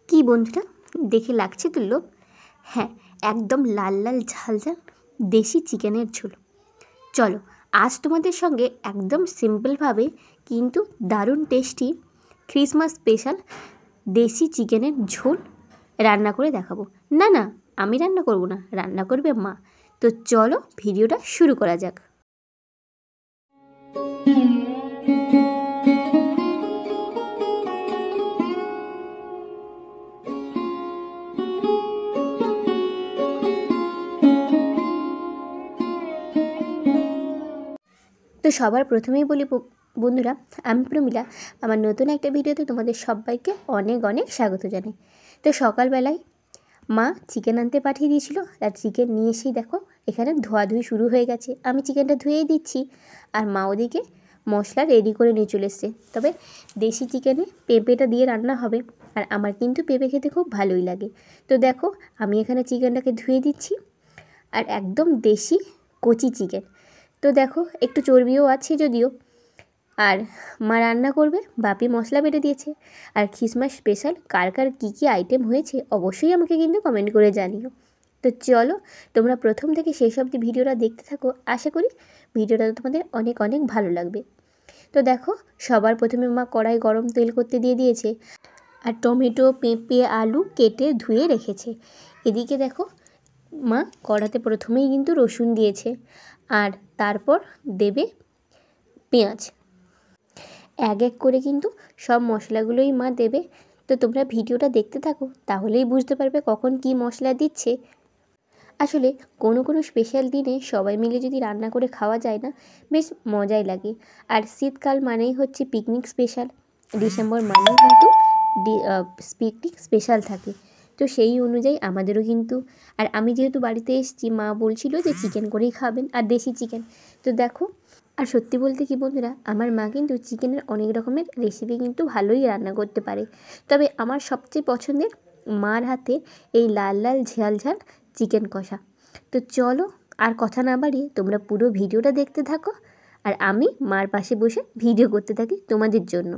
কি বন্ধুরা, দেখে লাগছে তো লোভ? হ্যাঁ, একদম লাল লাল ঝাল ঝাল দেশি চিকেনের ঝোল। চলো আজ তোমাদের সঙ্গে একদম সিম্পলভাবে কিন্তু দারুণ টেস্টি ক্রিসমাস স্পেশাল দেশি চিকেনের ঝোল রান্না করে দেখাবো। না না, আমি রান্না করব না, রান্না করবে মা। তো চলো ভিডিওটা শুরু করা যাক। তো সবার প্রথমেই বলি বন্ধুরা, আমি প্রমিলা। আমার নতুন একটা ভিডিওতে তোমাদের সবাইকে অনেক অনেক স্বাগত জানাই। তো সকালবেলায় মা চিকেন আনতে পাঠিয়ে দিয়েছিল, আর চিকেন নিয়ে এসেই দেখো এখানে ধোয়াধুয়ি শুরু হয়ে গেছে। আমি চিকেনটা ধুয়েই দিচ্ছি, আর মা ওদিকে মশলা রেডি করে নিয়ে চলে এসছে। তবে দেশি চিকেনে পেঁপেটা দিয়ে রান্না হবে, আর আমার কিন্তু পেঁপে খেতে খুব ভালোই লাগে। তো দেখো আমি এখানে চিকেনটাকে ধুয়ে দিচ্ছি, আর একদম দেশি কচি চিকেন। তো দেখো একটু চর্বিও আছে যদিও। আর মা রান্না করবে, বাপি মশলা বেটে দিয়েছে। আর ক্রিসমাস স্পেশাল কার কার কী কী আইটেম হয়েছে অবশ্যই আমাকে কিন্তু কমেন্ট করে জানিও। তো চলো তোমরা প্রথম থেকে শেষ অবধি ভিডিওটা দেখতে থাকো, আশা করি ভিডিওটা তোমাদের অনেক অনেক ভালো লাগবে। তো দেখো সবার প্রথমে মা কড়াই গরম তেল করতে দিয়ে দিয়েছে, আর টমেটো পেঁপে আলু কেটে ধুয়ে রেখেছে। এদিকে দেখো মা কড়াতে প্রথমেই কিন্তু রসুন দিয়েছে, আর তারপর দেবে পেঁয়াজ। এক এক করে কিন্তু সব মশলাগুলোই মা দেবে। তো তোমরা ভিডিওটা দেখতে থাকো, তাহলেই বুঝতে পারবে কখন কি মশলা দিচ্ছে। আসলে কোনো কোনো স্পেশাল দিনে সবাই মিলে যদি রান্না করে খাওয়া যায় না, বেশ মজাই লাগে। আর শীতকাল মানেই হচ্ছে পিকনিক স্পেশাল, ডিসেম্বর মানেই কিন্তু পিকনিক স্পেশাল থাকে। তো সেই অনুযায়ী আমাদেরও কিন্তু, আর আমি যেহেতু বাড়িতে এসেছি, মা বলছিল যে চিকেন করেই খাবেন, আর দেশি চিকেন। তো দেখো, আর সত্যি বলতে কি বন্ধুরা, আমার মা কিন্তু চিকেনের অনেক রকমের রেসিপি কিন্তু ভালোই রান্না করতে পারে। তবে আমার সবচেয়ে পছন্দের মার হাতে এই লাল লাল ঝাল ঝাল চিকেন কষা। তো চলো আর কথা না বাড়িয়ে তোমরা পুরো ভিডিওটা দেখতে থাকো, আর আমি মার পাশে বসে ভিডিও করতে থাকি তোমাদের জন্য।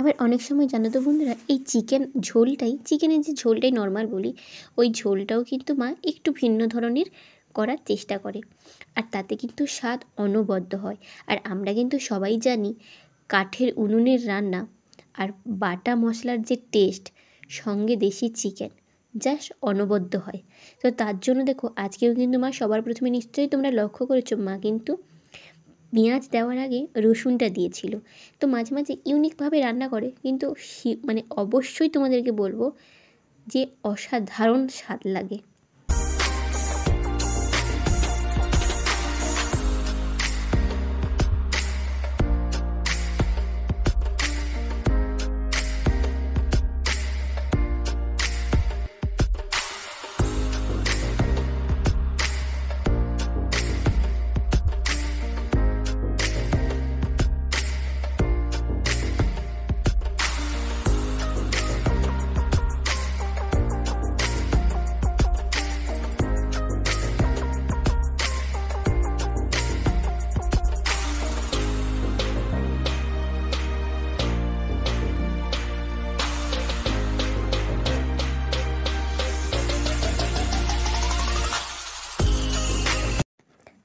আবার অনেক সময় জানো তো বন্ধুরা, এই চিকেনের যে ঝোলটাই নর্মাল বলি, ওই ঝোলটাও কিন্তু মা একটু ভিন্ন ধরনের করার চেষ্টা করে, আর তাতে কিন্তু স্বাদ অনবদ্য হয়। আর আমরা কিন্তু সবাই জানি কাঠের উনুনের রান্না আর বাটা মশলার যে টেস্ট, সঙ্গে দেশি চিকেন জাস্ট অনবদ্য হয়। তো তার জন্য দেখো আজকেও কিন্তু মা সবার প্রথমে, নিশ্চয়ই তোমরা লক্ষ্য করেছো, মা কিন্তু পেঁয়াজ দেওয়ার আগে রসুনটা দিয়েছিল। তো মাঝে মাঝে ইউনিকভাবে রান্না করে, কিন্তু মানে অবশ্যই তোমাদেরকে বলবো যে অসাধারণ স্বাদ লাগে।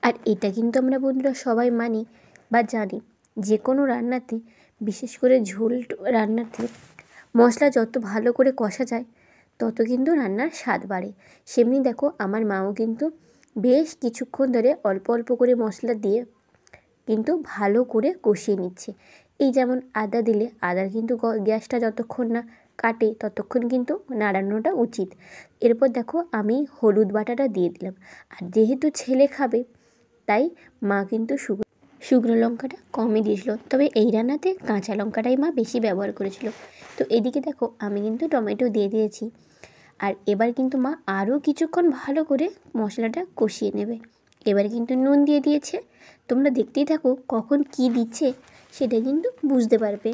আর এটা কিন্তু আমরা বন্ধুরা সবাই মানি বা জানি, যে কোনো রান্নাতে, বিশেষ করে ঝোল রান্নাতে মশলা যত ভালো করে কষা যায় তত কিন্তু রান্নার স্বাদ বাড়ে। সেমনি দেখো আমার মাও কিন্তু বেশ কিছুক্ষণ ধরে অল্প অল্প করে মশলা দিয়ে কিন্তু ভালো করে কষিয়ে নিচ্ছে। এই যেমন আদা দিলে আদার কিন্তু গ্যাসটা যতক্ষণ না কাটে ততক্ষণ কিন্তু নাড়ানোটা উচিত। এরপর দেখো আমি হলুদ বাটাটা দিয়ে দিলাম, আর যেহেতু ছেলে খাবে তাই মা কিন্তু শুকনো লঙ্কাটা কমই দিয়েছিল, তবে এই রান্নাতে কাঁচা লঙ্কাটাই মা বেশি ব্যবহার করেছিল। তো এদিকে দেখো আমি কিন্তু টমেটো দিয়ে দিয়েছি, আর এবার কিন্তু মা আরও কিছুক্ষণ ভালো করে মশলাটা কষিয়ে নেবে। এবার কিন্তু নুন দিয়ে দিয়েছে। তোমরা দেখতেই থাকো কখন কি দিচ্ছে সেটা কিন্তু বুঝতে পারবে।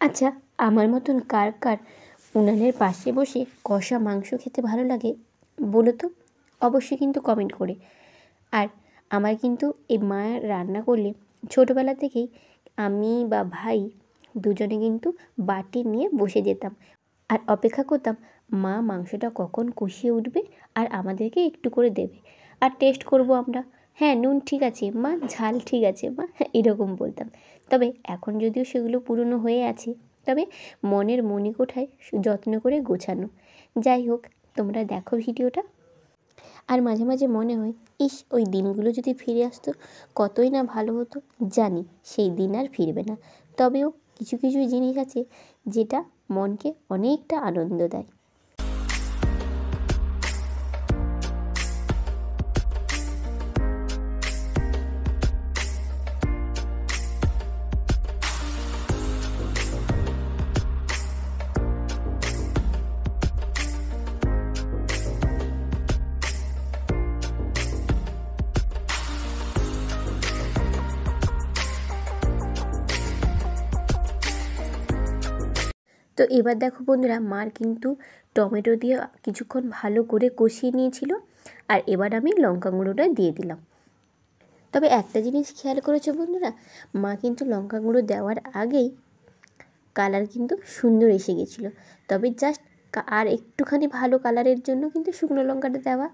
আচ্ছা, আমার মতন কার কার উনানের পাশে বসে কষা মাংস খেতে ভালো লাগে বলো তো, অবশ্যই কিন্তু কমেন্ট করে। আর আমার কিন্তু এই মা রান্না করলে ছোটোবেলা থেকেই আমি বা ভাই দুজনে কিন্তু বাটি নিয়ে বসে যেতাম আর অপেক্ষা করতাম মা মাংসটা কখন কষিয়ে উঠবে আর আমাদেরকে একটু করে দেবে, আর টেস্ট করব আমরা। হ্যাঁ, নুন ঠিক আছে মা, ঝাল ঠিক আছে মা, এরকম বলতাম। তবে এখন যদিও সেগুলো পুরনো হয়ে আছে, তবে মনের মণিকোঠায় যত্ন করে গোছানো। যাই হোক, তোমরা দেখো ভিডিওটা। আর মাঝে মাঝে মনে হয়, ইস, ওই দিনগুলো যদি ফিরে আসতো কতই না ভালো হতো। জানি সেই দিন আর ফিরবে না, তবেও কিছু কিছু জিনিস আছে যেটা মনকে অনেকটা আনন্দ দেয়। তো এবার দেখো বন্ধুরা, মার কিন্তু টমেটো দিয়ে কিছুক্ষণ ভালো করে কষিয়ে নিয়েছিল, আর এবার আমি লঙ্কা গুঁড়োটা দিয়ে দিলাম। তবে একটা জিনিস খেয়াল করেছো বন্ধুরা, মা কিন্তু লঙ্কা গুঁড়ো দেওয়ার আগেই কালার কিন্তু সুন্দর এসে গেছিলো। তবে জাস্ট আর একটুখানি ভালো কালারের জন্য কিন্তু শুকনো লঙ্কাটা দেওয়া।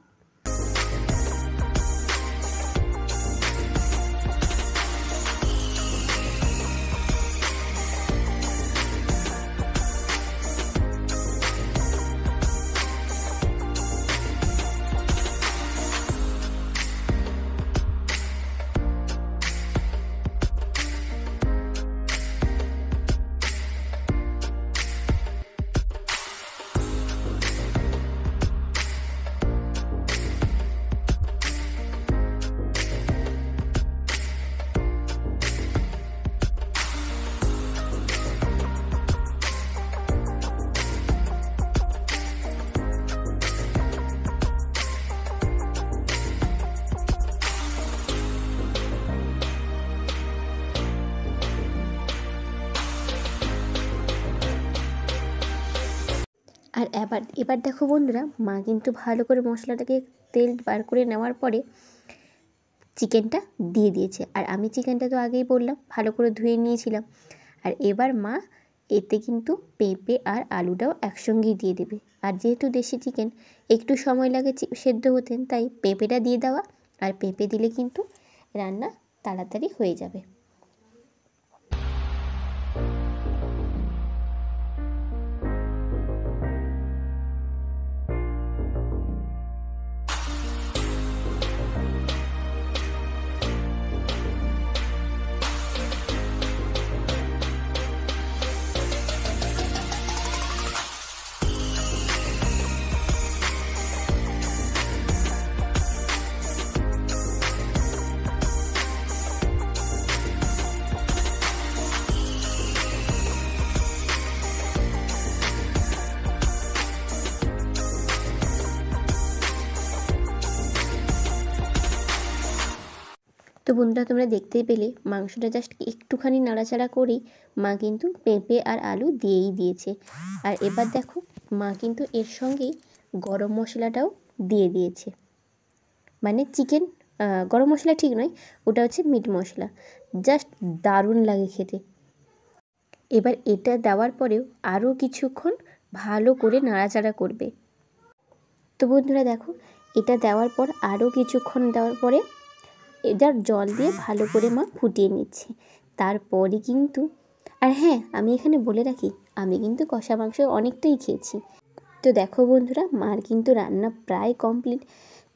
আর এবার দেখো বন্ধুরা, মা কিন্তু ভালো করে মশলাটাকে তেল বার করে নেওয়ার পরে চিকেনটা দিয়ে দিয়েছে। আর আমি চিকেনটা তো আগেই বললাম ভালো করে ধুয়ে নিয়েছিলাম। আর এবার মা এতে কিন্তু পেঁপে আর আলুটাও একসঙ্গেই দিয়ে দেবে। আর যেহেতু দেশি চিকেন একটু সময় লাগে সেদ্ধ হতে, তাই পেঁপেটা দিয়ে দেওয়া। আর পেঁপে দিলে কিন্তু রান্না তাড়াতাড়ি হয়ে যাবে। তো বন্ধুরা, তোমরা দেখতেই পেলে মাংসটা জাস্ট একটুখানি নাড়াচাড়া করেই মা কিন্তু পেঁপে আর আলু দিয়েই দিয়েছে। আর এবার দেখো, মা কিন্তু এর সঙ্গেই গরম মশলাটাও দিয়ে দিয়েছে। মানে চিকেন গরম মশলা ঠিক নয়, ওটা হচ্ছে মিট মশলা। জাস্ট দারুণ লাগে খেতে। এবার এটা দেওয়ার পরেও আরও কিছুক্ষণ ভালো করে নাড়াচাড়া করবে। তো বন্ধুরা দেখো, এটা দেওয়ার পর আরও কিছুক্ষণ দেওয়ার পরে এটার জল দিয়ে ভালো করে মা ফুটিয়ে নিচ্ছে। তারপরে কিন্তু, আর হ্যাঁ, আমি এখানে বলে রাখি, আমি কিন্তু কষা মাংস অনেকটাই খেয়েছি। তো দেখো বন্ধুরা, মার কিন্তু রান্না প্রায় কমপ্লিট।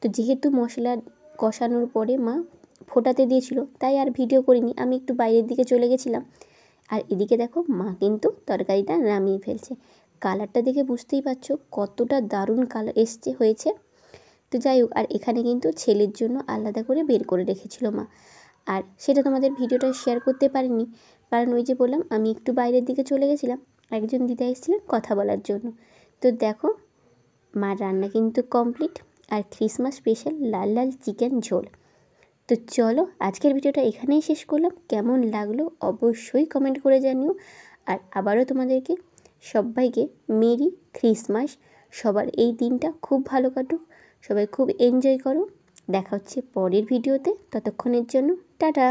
তো যেহেতু মশলা কষানোর পরে মা ফোটাতে দিয়েছিল, তাই আর ভিডিও করিনি, আমি একটু বাইরের দিকে চলে গেছিলাম। আর এদিকে দেখো, মা কিন্তু তরকারিটা নামিয়ে ফেলছে। কালারটা দেখে বুঝতেই পারছো কতটা দারুণ কালার হয়েছে। তো যাই হোক, আর এখানে কিন্তু ছেলের জন্য আলাদা করে বের করে রেখেছিল মা। আর সেটা তোমাদের ভিডিওটা শেয়ার করতে পারিনি, কারণ ওই যে বললাম আমি একটু বাইরের দিকে চলে গেছিলাম, একজন দিদা এসেছিলেন কথা বলার জন্য। তো দেখো মার রান্না কিন্তু কমপ্লিট, আর ক্রিসমাস স্পেশাল লাল লাল চিকেন ঝোল। তো চলো আজকের ভিডিওটা এখানেই শেষ করলাম। কেমন লাগলো অবশ্যই কমেন্ট করে জানিও। আর আবারও তোমাদেরকে সবাইকে মেরি ক্রিসমাস। সবার এই দিনটা খুব ভালো কাটুক, সবাই খুব এনজয় করো। দেখা হচ্ছে পরের ভিডিওতে, ততক্ষণের জন্য টাটা।